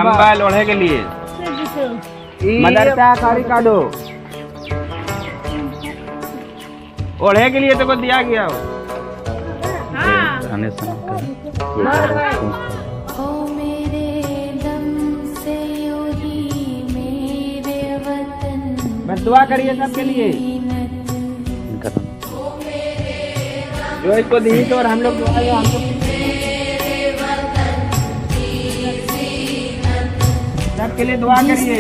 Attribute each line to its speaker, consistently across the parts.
Speaker 1: कंबल ओढ़े के लिए मदरसा खारी काटो ओढ़े के लिए तो को दिया गया हो बस दुआ करिए सबके लिए जो इसको दी तो और हम लोग दुआ हम लोग सबके लिए दुआ करिए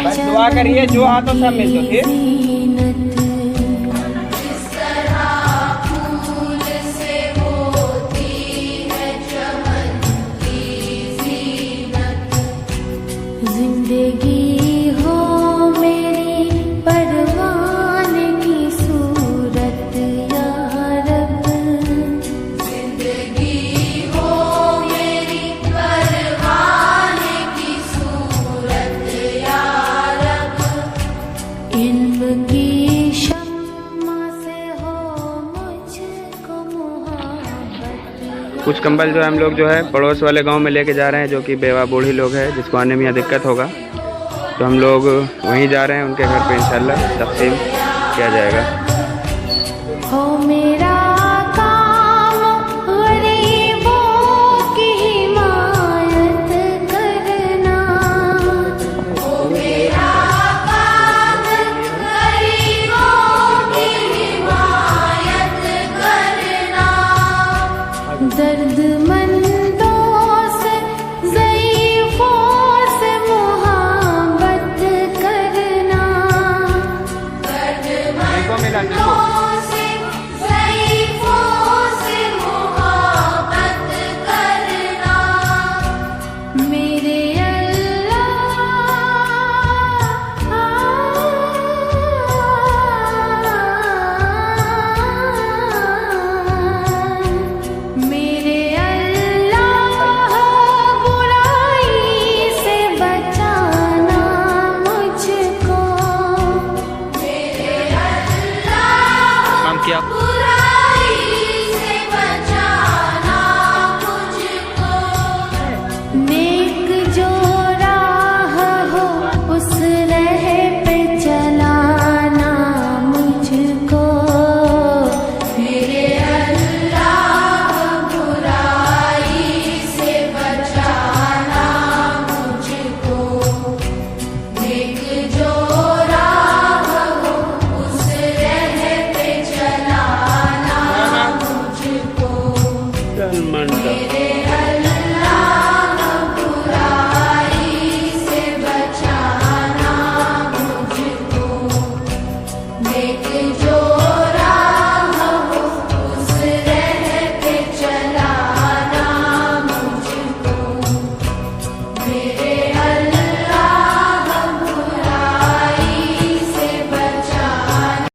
Speaker 1: बस दुआ करिए जो हाथों सब में तो ठीक
Speaker 2: जिंदगी हो मेरी परवान की सूरत या रब जिंदगी हो मेरी परवान की सूरत या रब इल्म की शम्मा से हो मुझको मोहब्बत
Speaker 1: कुछ कंबल जो हम लोग जो है पड़ोस वाले गांव में लेके जा रहे हैं जो कि बेवा बूढ़ी लोग हैं जिसको आने में यहाँ दिक्कत होगा तो हम लोग वहीं जा रहे हैं उनके घर पे इंशाल्लाह तक़सीम किया जाएगा।